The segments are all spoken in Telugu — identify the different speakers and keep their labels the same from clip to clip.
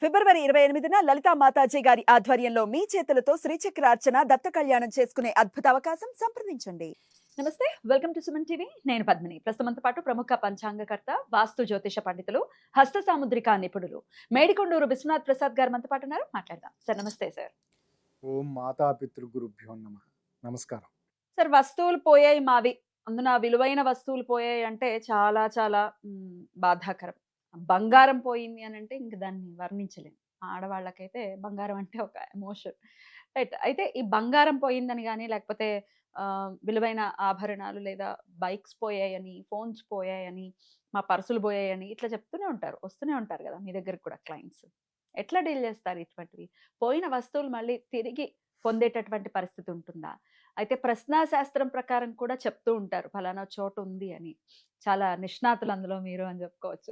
Speaker 1: ఫిబ్రవరి 28న లలితా మాతాజీ గారి ఆధ్వర్యంలో మీ చేతులతో శ్రీచక్రార్చన దత్త కళ్యాణం చేసుకునే అద్భుత అవకాశం సంప్రదించండి. నమస్తే, వెల్కమ్ టు సుమన్ టీవీ. నేను పద్మిని. ప్రస్తుతంతో పాటు ప్రముఖ పంచాంగకర్త, వాస్తు జ్యోతిష పండితులు, హస్త సాముద్రిక నిపుణులు మేడికొండూరు విశ్వనాథ్ ప్రసాద్ గారు మనతో పాటు ఉన్నారు. మాట్లాడదాం సార్. నమస్తే సార్.
Speaker 2: ఓం మాతాపితృ గురుభ్యో నమః. నమస్కారం.
Speaker 1: సార్, వస్తువులు పోయాయి మావి, అందున విలువైన వస్తువులు పోయాయి అంటే చాలా చాలా బాధాకరం. బంగారం పోయింది అని అంటే ఇంక దాన్ని వర్ణించలేం. ఆడవాళ్ళకైతే బంగారం అంటే ఒక ఎమోషన్. రైట్. అయితే ఈ బంగారం పోయిందని గాని, లేకపోతే విలువైన ఆభరణాలు లేదా బైక్స్ పోయాయని, ఫోన్స్ పోయాయని, మా పర్సులు పోయాయని ఇట్లా చెప్తూనే ఉంటారు. వస్తూనే ఉంటారు గదా మీ దగ్గరికి కూడా క్లయింట్స్. ఎట్లా డీల్ చేస్తారు ఇటువంటివి? పోయిన వస్తువులు మళ్ళీ తిరిగి పొందేటటువంటి పరిస్థితి ఉంటుందా? అయితే ప్రశ్నాశాస్త్రం ప్రకారం కూడా చెప్తూ ఉంటారు. ఫలానా చోటు ఉంది అని. చాలా నిష్ణాతులు అందులో మీరు అని చెప్పుకోవచ్చు.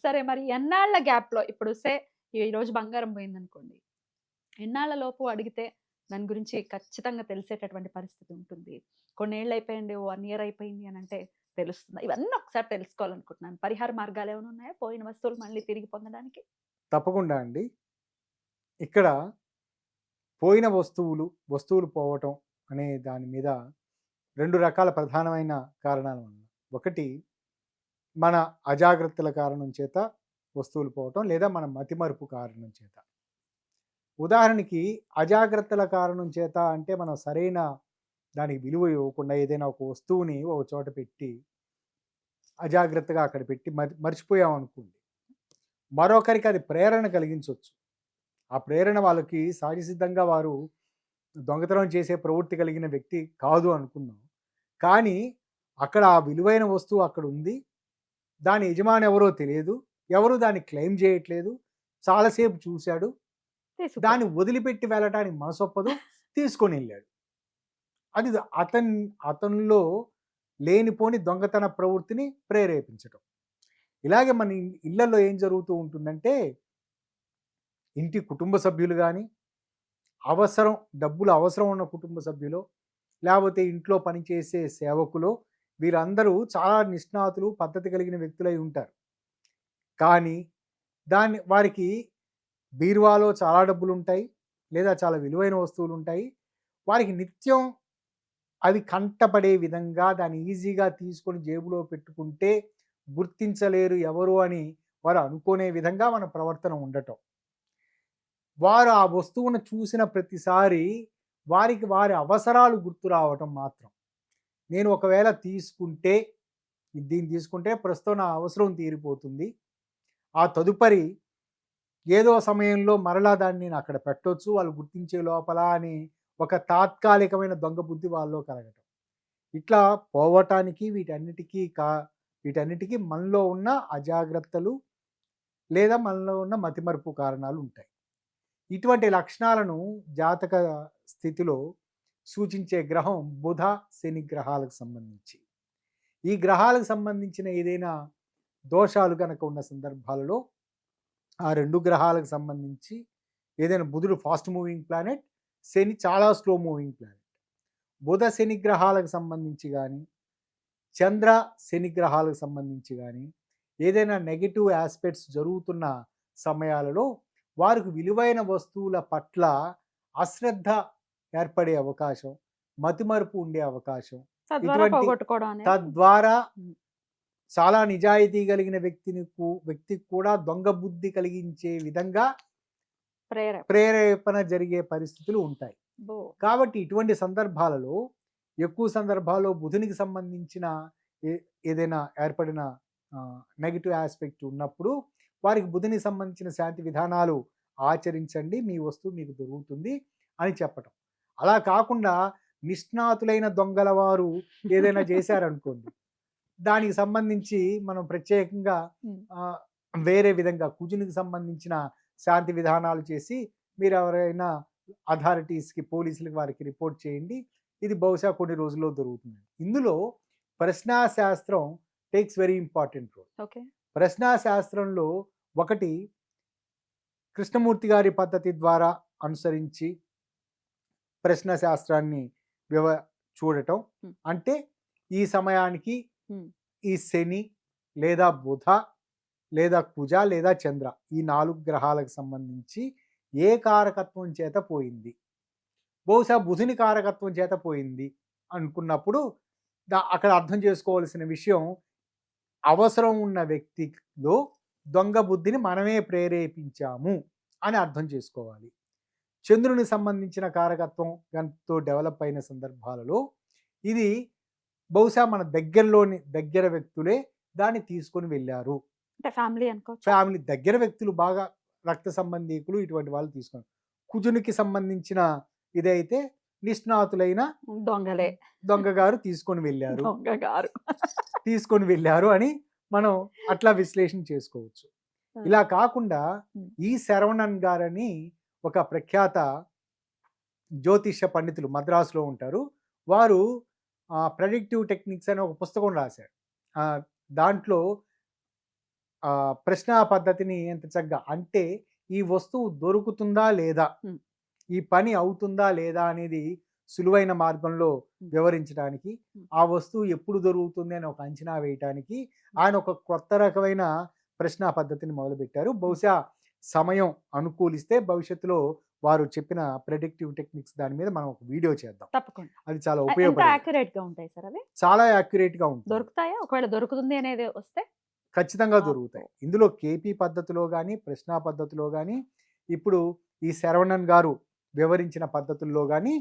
Speaker 1: సరే, మరి ఎన్నాళ్ళ గ్యాప్‌లో ఇప్పుడు ఈరోజు బంగారం పోయిందనుకోండి. ఎన్నాళ్ళ లోపు అడిగితే దాని గురించి ఖచ్చితంగా తెలిసేటటువంటి పరిస్థితి ఉంటుంది. కొన్నేళ్ళు అయిపోయింది, ఓ 1 ఇయర్ అయిపోయింది అనంటే తెలుస్తుందా? ఇవన్నీ ఒకసారి తెలుసుకోవాలనుకుంటున్నాను. పరిహార మార్గాలేమైనా ఉన్నాయా పోయిన వస్తువులు మళ్ళీ తిరిగి పొందడానికి?
Speaker 2: తప్పకుండా అండి. ఇక్కడ పోయిన వస్తువులు పోవటం అనే దాని మీద 2 రకాల ప్రధానమైన కారణాలు ఉన్నాయి. ఒకటి, మన అజాగ్రత్తల కారణం చేత వస్తువులు పోవటం, లేదా మన మతిమరుపు కారణం చేత. ఉదాహరణకి అజాగ్రత్తల కారణం చేత అంటే మనం సరైన దానికి విలువ ఇవ్వకుండా ఏదైనా ఒక వస్తువుని ఒక చోట పెట్టి అజాగ్రత్తగా అక్కడ పెట్టి మర్చిపోయాం అనుకోండి. మరొకరికి అది ప్రేరణ కలిగించవచ్చు. ఆ ప్రేరణ వాళ్ళకి సహజసిద్ధంగా వారు దొంగతనం చేసే ప్రవృత్తి కలిగిన వ్యక్తి కాదు అనుకుందాం. కానీ అక్కడ ఆ విలువైన వస్తువు అక్కడ ఉంది. దాని యజమాని ఎవరో తెలియదు. ఎవరు దాన్ని క్లెయిమ్ చేయట్లేదు. చాలాసేపు చూశాడు. దాన్ని వదిలిపెట్టి వెళ్ళటానికి మనసొప్పదు. తీసుకొని వెళ్ళాడు. అది అతనిలో లేనిపోని దొంగతన ప్రవృత్తిని ప్రేరేపించటం. ఇలాగే మన ఇళ్లలో ఏం జరుగుతూ ఉంటుందంటే, ఇంటి కుటుంబ సభ్యులు కానీ, డబ్బులు అవసరం ఉన్న కుటుంబ సభ్యులు, లేకపోతే ఇంట్లో పనిచేసే సేవకులు, వీరందరూ చాలా నిష్ణాతులు, పద్ధతి కలిగిన వ్యక్తులై ఉంటారు. కానీ వారికి బీరువాలో చాలా డబ్బులు ఉంటాయి, లేదా చాలా విలువైన వస్తువులు ఉంటాయి. వారికి నిత్యం అవి కంటపడే విధంగా దాన్ని ఈజీగా తీసుకొని జేబులో పెట్టుకుంటే గుర్తించలేరు ఎవరు అని వారు అనుకునే విధంగా మన ప్రవర్తన ఉండటం. వారు ఆ వస్తువును చూసిన ప్రతిసారి వారికి వారి అవసరాలు గుర్తు రావటం మాత్రం. నేను ఒకవేళ దీన్ని తీసుకుంటే ప్రస్తుతం నా అవసరం తీరిపోతుంది. ఆ తదుపరి ఏదో సమయంలో మరలా దాన్ని నేను అక్కడ పెట్టొచ్చు, వాళ్ళు గుర్తించే లోపల అని ఒక తాత్కాలికమైన దొంగ బుద్ధి వాళ్ళలో కలగటం. ఇట్లా పోవటానికి వీటన్నిటికీ మనలో ఉన్న అజాగ్రత్తలు లేదా మనలో ఉన్న మతిమరుపు కారణాలు ఉంటాయి. ఇటువంటి లక్షణాలను జాతక స్థితిలో సూచించే గ్రహం బుధ, శని గ్రహాలకు సంబంధించి. ఈ గ్రహాలకు సంబంధించిన ఏదైనా దోషాలు కనుక ఉన్న సందర్భాలలో ఆ 2 గ్రహాలకు సంబంధించి ఏదైనా బుధుడు ఫాస్ట్ మూవింగ్ ప్లానెట్, శని చాలా స్లో మూవింగ్ ప్లానెట్. బుధ శని గ్రహాలకు సంబంధించి కానీ, చంద్ర శని గ్రహాలకు సంబంధించి కానీ ఏదైనా నెగటివ్ ఆస్పెక్ట్స్ జరుగుతున్న సమయాలలో వారికి విలువైన వస్తువుల పట్ల అశ్రద్ధ ఏర్పడే అవకాశం, మతిమరుపు ఉండే అవకాశం, తద్వారా చాలా నిజాయితీ కలిగిన వ్యక్తికి కూడా దొంగ బుద్ధి కలిగించే విధంగా ప్రేరేపణ జరిగే పరిస్థితులు ఉంటాయి. కాబట్టి ఇటువంటి సందర్భాలలో ఎక్కువ సందర్భాల్లో బుధునికి సంబంధించిన ఏదైనా ఏర్పడిన నెగిటివ్ ఆస్పెక్ట్ ఉన్నప్పుడు వారికి బుధునికి సంబంధించిన శాంతి విధానాలు ఆచరించండి, మీ వస్తువు మీకు దొరుకుతుంది అని చెప్పటం. అలా కాకుండా నిష్ణాతులైన దొంగల వారు ఏదైనా చేశారనుకోండి, దానికి సంబంధించి మనం ప్రత్యేకంగా వేరే విధంగా కుజునికి సంబంధించిన శాంతి విధానాలు చేసి మీరు ఎవరైనా అథారిటీస్కి, పోలీసులకి వారికి రిపోర్ట్ చేయండి. ఇది బహుశా కొన్ని రోజుల్లో దొరుకుతుంది. ఇందులో ప్రశ్నాశాస్త్రం టేక్స్ వెరీ ఇంపార్టెంట్ రోల్. ప్రశ్నాశాస్త్రంలో ఒకటి, కృష్ణమూర్తి గారి పద్ధతి ద్వారా అనుసరించి ప్రశ్నాశాస్త్రాన్ని చూడటం. అంటే ఈ సమయానికి ఈ శని లేదా బుధ లేదా కుజ లేదా చంద్ర, ఈ 4 గ్రహాలకు సంబంధించి ఏ కారకత్వం చేత పోయింది? బహుశా బుధుని కారకత్వం చేత పోయింది అనుకున్నప్పుడు అక్కడ అర్థం చేసుకోవాల్సిన విషయం, అవసరం ఉన్న వ్యక్తిలో దొంగ బుద్ధిని మనమే ప్రేరేపించాము అని అర్థం చేసుకోవాలి. చంద్రుని సంబంధించిన కారకత్వం ఎంతో డెవలప్ అయిన సందర్భాలలో ఇది బహుశా మన దగ్గర వ్యక్తులే దాన్ని తీసుకొని వెళ్ళారు.
Speaker 1: అంటే ఫ్యామిలీ అనుకోవచ్చు.
Speaker 2: ఫ్యామిలీ దగ్గర వ్యక్తులు, బాగా రక్త సంబంధీకులు, ఇటువంటి వాళ్ళు తీసుకొని. కుజునికి సంబంధించిన ఇదైతే నిష్ణాతులైన దొంగ గారు తీసుకొని వెళ్ళారు తీసుకొని వెళ్ళారు అని మనం అట్లా విశ్లేషణ చేసుకోవచ్చు. ఇలా కాకుండా ఈ శరవణన్ గారని ఒక ప్రఖ్యాత జ్యోతిష పండితులు మద్రాసులో ఉంటారు. వారు ప్రెడిక్టివ్ టెక్నిక్స్ అనే ఒక పుస్తకం రాశారు. దాంట్లో ప్రశ్న పద్ధతిని ఎంత చక్కగా, అంటే ఈ వస్తువు దొరుకుతుందా లేదా, ఈ పని అవుతుందా లేదా అనేది సులువైన మార్గంలో వివరించడానికి, ఆ వస్తువు ఎప్పుడు దొరుకుతుంది అని ఒక అంచనా వేయటానికి ఆయన ఒక కొత్త రకమైన ప్రశ్న పద్ధతిని మొదలుపెట్టారు. బహుశా సమయం అనుకూలిస్తే భవిష్యత్తులో వారు చెప్పిన ప్రెడిక్టివ్ టెక్నిక్స్ దాని మీద మనం ఒక వీడియో చేద్దాం.
Speaker 1: తప్పకుండా.
Speaker 2: అది చాలా ఉపయోగపడుతుంది.
Speaker 1: ఉంటాయి సార్ అవి?
Speaker 2: చాలా యాక్యురేట్ గా ఉంటుంది.
Speaker 1: దొరుకుతాయా? ఒకవేళ దొరుకుతుంది అనేది వస్తే
Speaker 2: ఖచ్చితంగా దొరుకుతాయి. ఇందులో కేపీ పద్ధతిలో కానీ, ప్రశ్న పద్ధతిలో కానీ, ఇప్పుడు ఈ శరవణన్ గారు వివరించిన పద్ధతుల్లో కానీ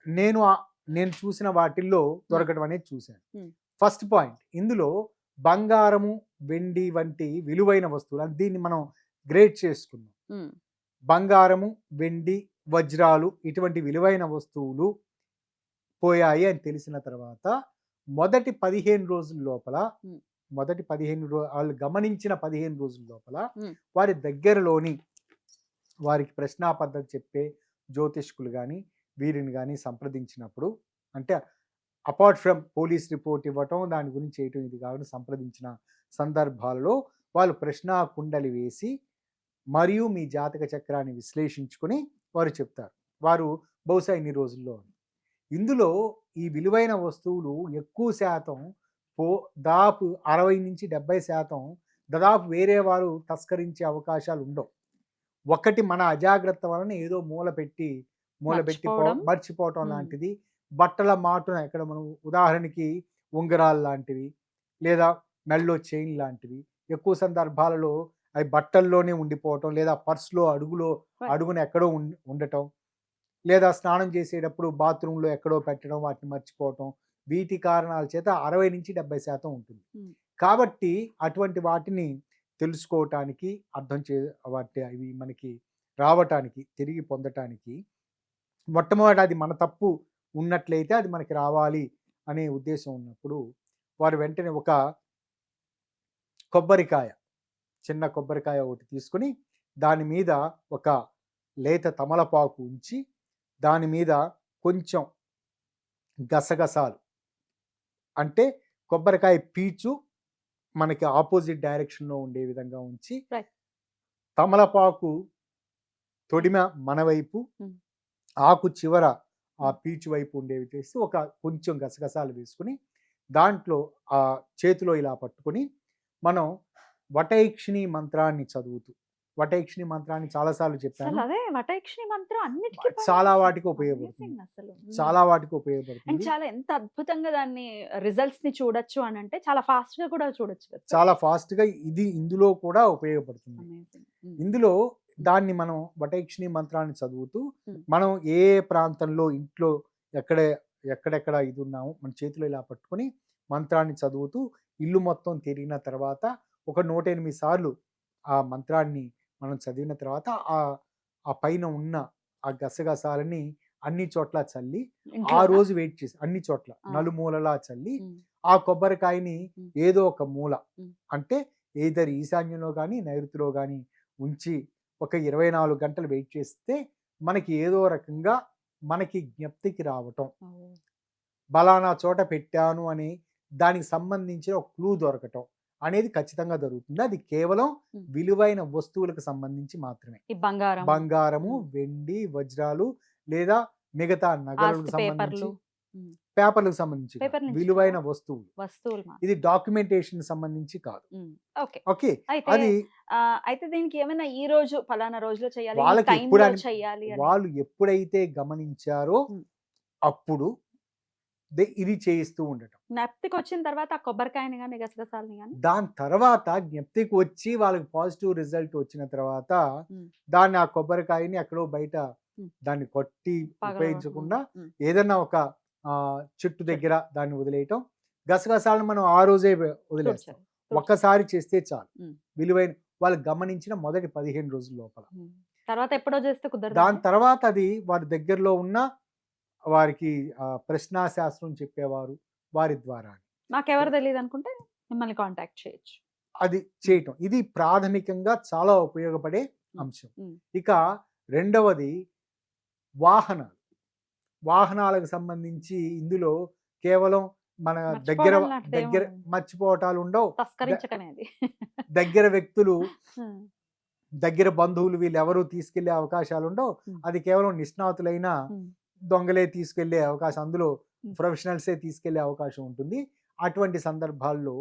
Speaker 2: నేను చూసిన వాటిల్లో దొరకడం అనేది చూశాను. ఫస్ట్ పాయింట్, ఇందులో బంగారము, వెండి వంటి విలువైన వస్తువులు, దీన్ని మనం గ్రేడ్ చేసుకున్నాం. బంగారము, వెండి, వజ్రాలు ఇటువంటి విలువైన వస్తువులు పోయాయి అని తెలిసిన తర్వాత మొదటి 15 రోజుల లోపల, వాళ్ళు గమనించిన 15 రోజుల లోపల వారి దగ్గరలోని వారికి ప్రశ్నా పద్ధతి చెప్పే జ్యోతిష్కులు కానీ వీరిని కానీ సంప్రదించినప్పుడు, అంటే అపార్ట్ ఫ్రమ్ పోలీస్ రిపోర్ట్ ఇవ్వటం, దాని గురించి చేయటం, ఇది కాకుండా సంప్రదించిన సందర్భాలలో వాళ్ళు ప్రశ్నా కుండలి వేసి మరియు మీ జాతక చక్రాన్ని విశ్లేషించుకొని వారు చెప్తారు. వారు బహుశా ఇన్ని రోజుల్లో. ఇందులో ఈ విలువైన వస్తువులు ఎక్కువ శాతం దాదాపు 60-70% దాదాపు వేరే వారు తస్కరించే అవకాశాలు ఉండవు. ఒకటి మన అజాగ్రత్త వలన ఏదో మూలపెట్టి మర్చిపోవటం లాంటిది. బట్టల మాటున ఎక్కడ మనం ఉదాహరణకి ఉంగరాలు లాంటివి లేదా మెల్లో చైన్ లాంటివి ఎక్కువ సందర్భాలలో అవి బట్టల్లోనే ఉండిపోవటం, లేదా పర్సులో అడుగున ఎక్కడో ఉండటం, లేదా స్నానం చేసేటప్పుడు బాత్రూంలో ఎక్కడో పెట్టడం, వాటిని మర్చిపోవటం, వీటి కారణాల చేత 60-70% ఉంటుంది. కాబట్టి అటువంటి వాటిని తెలుసుకోవటానికి, అవి మనకి రావటానికి, తిరిగి పొందటానికి మొట్టమొదటి అది మన తప్పు ఉన్నట్లయితే అది మనకి రావాలి అనే ఉద్దేశం ఉన్నప్పుడు వారు వెంటనే ఒక చిన్న కొబ్బరికాయ ఒకటి తీసుకుని దాని మీద ఒక లేత తమలపాకు ఉంచి దాని మీద కొంచెం గసగసాలు, అంటే కొబ్బరికాయ పీచు మనకి ఆపోజిట్ డైరెక్షన్లో ఉండే విధంగా ఉంచి, తమలపాకు తొడిమ మన వైపు, ఆకు చివర ఆ పీచు వైపు ఉండేవి చేసి ఒక కొంచెం గసగసాలు వేసుకుని దాంట్లో ఆ చేతిలో ఇలా పట్టుకొని మనం వటైక్షిణి మంత్రాన్ని చదువుతూ, వటైక్షిణి మంత్రాన్ని చాలాసార్లు చెప్పాను, చాలా వాటికి ఉపయోగపడుతుంది.
Speaker 1: చాలా ఎంత అద్భుతంగా దాన్ని రిజల్ట్స్ ని చూడొచ్చు అని అంటే చాలా ఫాస్ట్ గా కూడా చూడొచ్చు.
Speaker 2: చాలా ఫాస్ట్ గా ఇందులో కూడా ఉపయోగపడుతుంది. ఇందులో దాన్ని మనం వటైక్షిణి మంత్రాన్ని చదువుతూ మనం ఏ ప్రాంతంలో ఇంట్లో ఎక్కడెక్కడ ఇది ఉన్నామో మన చేతిలో ఇలా పట్టుకొని మంత్రాన్ని చదువుతూ ఇల్లు మొత్తం తిరిగిన తర్వాత ఒక 108 సార్లు ఆ మంత్రాన్ని మనం చదివిన తర్వాత ఆ పైన ఉన్న ఆ గసగసాలని అన్ని చోట్ల చల్లి ఆ రోజు వెయిట్ చేసి అన్ని చోట్ల నలుమూలలా చల్లి ఆ కొబ్బరికాయని ఏదో ఒక మూల, అంటే ఏదర్ ఈశాన్యంలో కానీ నైరుతిలో కానీ ఉంచి ఒక 24 గంటలు వెయిట్ చేస్తే మనకి ఏదో రకంగా మనకి జ్ఞప్తికి రావటం, బలానా చోట పెట్టాను అని దానికి సంబంధించిన ఒక క్లూ దొరకటం అనేది ఖచ్చితంగా జరుగుతుంది. అది కేవలం విలువైన వస్తువులకు సంబంధించి మాత్రమే. బంగారము, వెండి, వజ్రాలు లేదా మిగతా నగలకు సంబంధించి పేపర్లకు సంబంధించి కాదు.
Speaker 1: పేపర్ నుంచి
Speaker 2: విలువైన వస్తువులు.
Speaker 1: వస్తువులు మాత్రం.
Speaker 2: ఇది డాక్యుమెంటేషన్ సంబంధించి కాదు.
Speaker 1: ఓకే.
Speaker 2: ఓకే.
Speaker 1: అయితే
Speaker 2: అది
Speaker 1: అయితే దీనికి ఏమైనా ఈ రోజు పలానా రోజులో చేయాలి, ఈ
Speaker 2: వాళ్ళకి
Speaker 1: టైంలో
Speaker 2: ఎప్పుడు
Speaker 1: చేయాలి అని
Speaker 2: వాళ్ళు ఎప్పుడైతే గమనించారో
Speaker 1: ఉమ్.
Speaker 2: అప్పుడు ఇది చేయిస్తూ ఉండటం.
Speaker 1: జ్ఞప్తికి వచ్చిన తర్వాత ఆ కొబ్బరికాయని కానీ గసగసాలని కానీ
Speaker 2: దాని తర్వాత జ్ఞప్తికి వచ్చి వాళ్ళకి పాజిటివ్ రిజల్ట్ వచ్చిన తర్వాత
Speaker 1: ఉమ్.
Speaker 2: దాన్ని ఆ కొబ్బరికాయని ఎక్కడో బయట
Speaker 1: ఉమ్.
Speaker 2: దాన్ని కొట్టి
Speaker 1: పగలగొట్టడం.
Speaker 2: ఉపయోగించకుండా
Speaker 1: ఉమ్.
Speaker 2: ఏదన్నా ఒక చెట్టు దగ్గర దాన్ని వదిలేయటం. గసగసాలను మనం ఆ రోజే వదిలేస్తాం.
Speaker 1: తుడిచారు.
Speaker 2: ఒక్కసారి చేస్తే చాలు.
Speaker 1: ఉమ్.
Speaker 2: విలువైన వాళ్ళు గమనించిన మొదటి 15 రోజుల లోపల.
Speaker 1: తర్వాత ఎప్పుడో చేస్తే కుదరదు.
Speaker 2: దాని తర్వాత అది వారి దగ్గరలో ఉన్న వారికి ప్రశ్నా శాస్త్రం చెప్పేవారు వారి ద్వారా
Speaker 1: మాకెవరు తెలియదు అనుకుంటే మిమ్మల్ని కాంటాక్ట్ చేయొచ్చు.
Speaker 2: అది చేయటం. ఇది ప్రాథమికంగా చాలా ఉపయోగపడే అంశం.
Speaker 1: ఉమ్.
Speaker 2: ఇక రెండవది వాహనాలు. వాహనాలకు సంబంధించి ఇందులో కేవలం మన దగ్గర
Speaker 1: మర్చిపోవడం లాంటిది ఏమీ
Speaker 2: దగ్గర
Speaker 1: ఉండదు.
Speaker 2: మర్చిపోవటాలు ఉండవు.
Speaker 1: తస్కరించకమే అది.
Speaker 2: దగ్గర వ్యక్తులు
Speaker 1: ఉమ్.
Speaker 2: దగ్గర బంధువులు వీళ్ళెవరూ తీసుకెళ్లే అవకాశాలు ఉండవు.
Speaker 1: ఉమ్.
Speaker 2: అది కేవలం నిష్ణాతులైన
Speaker 1: ఉమ్.
Speaker 2: దొంగలే తీసుకెళ్లే అవకాశం, అందులో
Speaker 1: ఉమ్.
Speaker 2: ప్రొఫెషనల్సే తీసుకెళ్లే అవకాశం ఉంటుంది. అటువంటి సందర్భాల్లో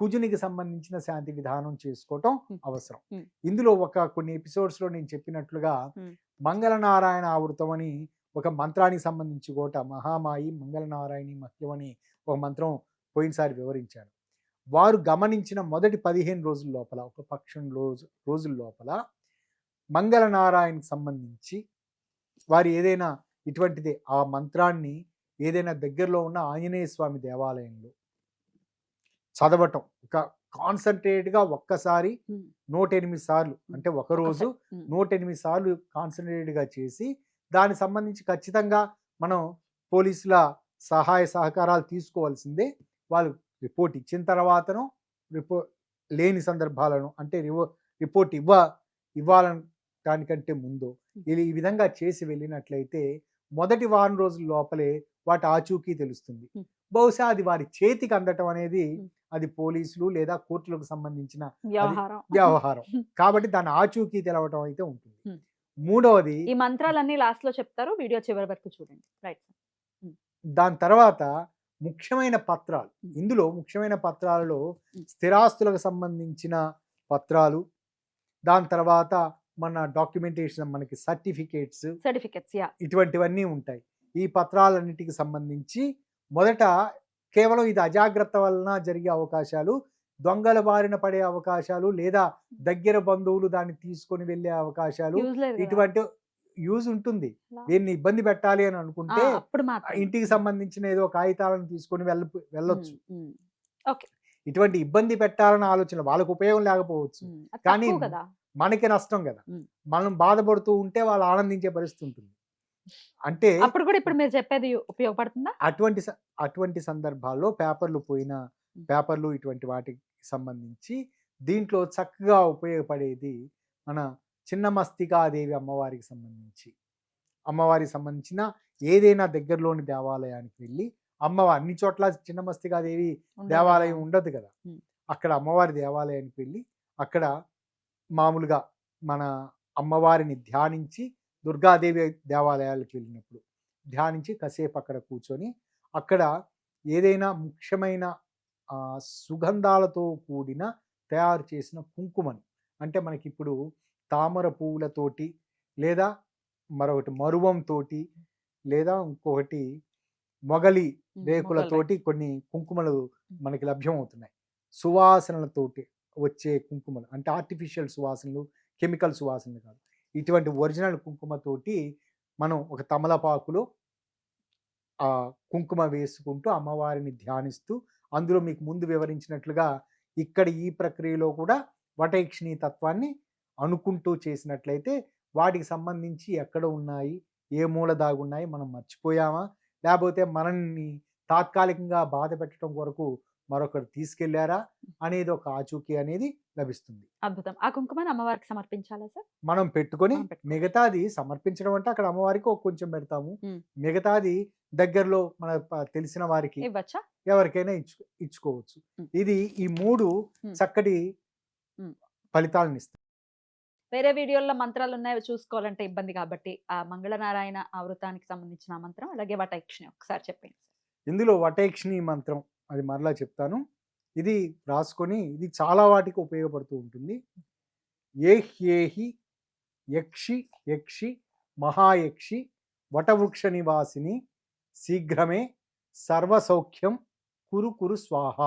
Speaker 2: కుజునికి సంబంధించిన శాంతి విధానం చేసుకోవటం
Speaker 1: ఉమ్.
Speaker 2: అవసరం.
Speaker 1: ఉమ్.
Speaker 2: ఇందులో కొన్ని ఎపిసోడ్స్ లో నేను చెప్పినట్లుగా
Speaker 1: ఉమ్.
Speaker 2: మంగళనారాయణ ఆవృతం అని ఒక మంత్రానికి సంబంధించి కూడా మహామాయి మంగళనారాయణి మహ్యం అని ఒక మంత్రం పోయినసారి వివరించాను. వారు గమనించిన మొదటి 15 రోజుల లోపల, ఒక పక్షం రోజుల లోపల మంగళనారాయణకి సంబంధించి వారు ఏదైనా ఇటువంటిదే ఆ మంత్రాన్ని ఏదైనా దగ్గరలో ఉన్న ఆంజనేయ స్వామి దేవాలయంలో చదవటం, ఒక కాన్సన్ట్రేట్గా ఒక్కసారి
Speaker 1: ఉమ్.
Speaker 2: 108 సార్లు, అంటే ఒక రోజు
Speaker 1: ఉమ్.
Speaker 2: 108 సార్లు కాన్సన్ట్రేట్గా చేసి దానికి సంబంధించి ఖచ్చితంగా మనం పోలీసుల సహాయ సహకారాలు తీసుకోవాల్సిందే. వాళ్ళు రిపోర్ట్ ఇచ్చిన తర్వాతను లేని సందర్భాలను అంటే రిపోర్ట్ ఇవ్వాలనటానికంటే ముందు ఈ విధంగా చేసి వెళ్ళినట్లయితే మొదటి వారం రోజుల లోపలే వాటి ఆచూకీ తెలుస్తుంది. బహుశా అది వారి చేతికి అందటం అనేది అది పోలీసులు లేదా కోర్టులకు సంబంధించిన వ్యవహారం కాబట్టి దాని ఆచూకీ తెలవటం అయితే ఉంటుంది. మూడవది,
Speaker 1: ఈ మంత్రాలన్నీ లాస్ట్ లో చెప్తారు, వీడియో చివరి వరకు చూడండి. రైట్.
Speaker 2: దాని తర్వాత ముఖ్యమైన పత్రాలు. ఇందులో ముఖ్యమైన పత్రాలలో స్థిరాస్తులకు సంబంధించిన పత్రాలు, దాని తర్వాత మన డాక్యుమెంటేషన్, మనకి సర్టిఫికేట్స్ ఇటువంటివన్నీ ఉంటాయి. ఈ పత్రాలన్నిటికి సంబంధించి మొదట కేవలం ఇది అజాగ్రత్త వలన జరిగే అవకాశాలు, దొంగల బారిన పడే అవకాశాలు, లేదా దగ్గర బంధువులు దాన్ని తీసుకొని వెళ్ళే అవకాశాలు, ఇటువంటి యూజ్ ఉంటుంది. దీన్ని ఇబ్బంది పెట్టాలి అని అనుకుంటే ఇంటికి సంబంధించిన ఏదో కాగితాలను తీసుకొని వెళ్ళొచ్చు. ఇటువంటి ఇబ్బంది పెట్టాలన్న ఆలోచన వాళ్ళకు ఉపయోగం లేకపోవచ్చు, కానీ మనకి నష్టం కదా. మనం బాధపడుతూ ఉంటే వాళ్ళు ఆనందించే పరిస్థితి ఉంటుంది. అంటే
Speaker 1: అప్పుడు కూడా ఇప్పుడు మీరు చెప్పేది ఉపయోగపడుతుందా?
Speaker 2: అటువంటి సందర్భాల్లో పేపర్లు ఇటువంటి వాటికి సంబంధించి దీంట్లో చక్కగా ఉపయోగపడేది మన చిన్నమస్తికాదేవి అమ్మవారికి సంబంధించిన ఏదైనా దగ్గరలోని దేవాలయానికి వెళ్ళి, అన్ని చోట్ల చిన్నమస్తికాదేవి దేవాలయం ఉండదు కదా, అక్కడ అమ్మవారి దేవాలయానికి వెళ్ళి అక్కడ మామూలుగా మన అమ్మవారిని ధ్యానించి, దుర్గాదేవి దేవాలయాలకు వెళ్ళినప్పుడు ధ్యానించి కాసేపు అక్కడ కూర్చొని అక్కడ ఏదైనా ముఖ్యమైన సుగంధాలతో కూడిన తయారు చేసిన కుంకుమని, అంటే మనకి ఇప్పుడు తామర పువ్వులతోటి లేదా మరొకటి మరువంతోటి లేదా ఇంకొకటి మొగలి రేకులతోటి కొన్ని కుంకుమలు మనకి లభ్యమవుతున్నాయి. సువాసనలతోటి వచ్చే కుంకుమలు, అంటే ఆర్టిఫిషియల్ సువాసనలు, కెమికల్ సువాసనలు కాదు, ఇటువంటి ఒరిజినల్ కుంకుమతోటి మనం ఒక తమలపాకులో ఆ కుంకుమ వేసుకుంటూ అమ్మవారిని ధ్యానిస్తూ, అందులో మీకు ముందు వివరించినట్లుగా ఇక్కడ ఈ ప్రక్రియలో కూడా వటైక్షిణీ తత్వాన్ని అనుకుంటూ చేసినట్లయితే వాటికి సంబంధించి ఎక్కడ ఉన్నాయి, ఏ మూల దాగున్నాయి, మనం మర్చిపోయామా, లేకపోతే మనల్ని తాత్కాలికంగా బాధ పెట్టడం కొరకు మరొకరు తీసుకెళ్లారా అనేది ఒక ఆచూకీ అనేది లభిస్తుంది.
Speaker 1: అద్భుతం. ఆ కుంకుమని అమ్మవారికి సమర్పించాలా సార్?
Speaker 2: మనం పెట్టుకొని మిగతాది సమర్పించడం అంటే అక్కడ అమ్మవారికి కొంచెం పెడతాము, మిగతాది దగ్గరలో మన తెలిసిన వారికి ఎవరికైనా ఇచ్చుకోవచ్చు. ఇది ఈ 3 చక్కటి ఫలితాలను ఇస్తాయి.
Speaker 1: వేరే వీడియోల్లో మంత్రాలు ఉన్నాయి, చూసుకోవాలంటే ఇబ్బంది కాబట్టి ఆ మంగళనారాయణ ఆవృతానికి సంబంధించిన మంత్రం, అలాగే వటైక్షిణి ఒకసారి చెప్పండి.
Speaker 2: ఇందులో వటేక్షిణి మంత్రం అది మరలా చెప్తాను. ఇది రాసుకొని ఇది చాలా వాటికి ఉపయోగపడుతూ ఉంటుంది. ఏహ్యేహి యక్షి యక్షి మహాయక్షి వటవృక్ష నివాసిని శీఘ్రమే సర్వసౌఖ్యం కురు కురు స్వాహ.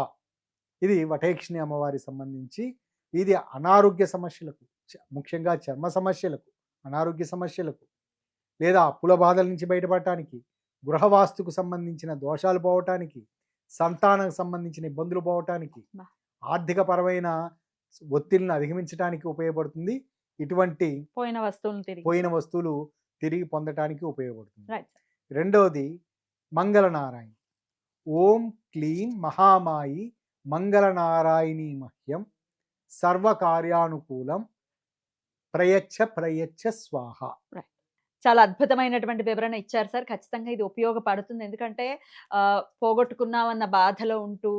Speaker 2: ఇది వటేక్షిణి అమ్మవారికి సంబంధించి. ఇది అనారోగ్య సమస్యలకు, ముఖ్యంగా చర్మ సమస్యలకు, అనారోగ్య సమస్యలకు, లేదా అప్పుల బాధల నుంచి బయటపడటానికి, గృహవాస్తుకు సంబంధించిన దోషాలు పోవటానికి, సంతానం సంబంధించిన ఇబ్బందులు పోవటానికి,
Speaker 1: బా.
Speaker 2: ఆర్థిక పరమైన ఒత్తిడిని అధిగమించడానికి ఉపయోగపడుతుంది. ఇటువంటి పోయిన వస్తువులు తిరిగి పొందటానికి ఉపయోగపడుతుంది.
Speaker 1: రైట్.
Speaker 2: రెండవది మంగళనారాయణ. ఓం క్లీం మహామాయి మంగళనారాయణీ మహ్యం సర్వకార్యానుకూలం ప్రయచ్చ ప్రయచ్చ స్వాహ.
Speaker 1: చాలా అద్భుతమైనటువంటి వివరణ ఇచ్చారు సార్. ఖచ్చితంగా ఇది ఉపయోగపడుతుంది. ఎందుకంటే పోగొట్టుకున్నామన్న బాధలో ఉంటూ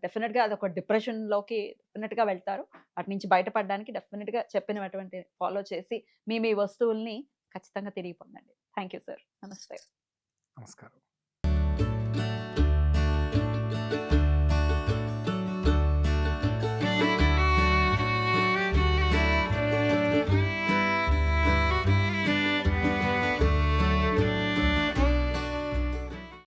Speaker 1: డెఫినెట్‌గా అదొక డిప్రెషన్‌లోకి డెఫినెట్‌గా వెళ్తారు. వాటి నుంచి బయటపడడానికి డెఫినెట్‌గా చెప్పినటువంటి ఫాలో చేసి మీ వస్తువుల్ని ఖచ్చితంగా తిరిగి పొందండి. Thank you sir. నమస్తే.
Speaker 2: నమస్కారం.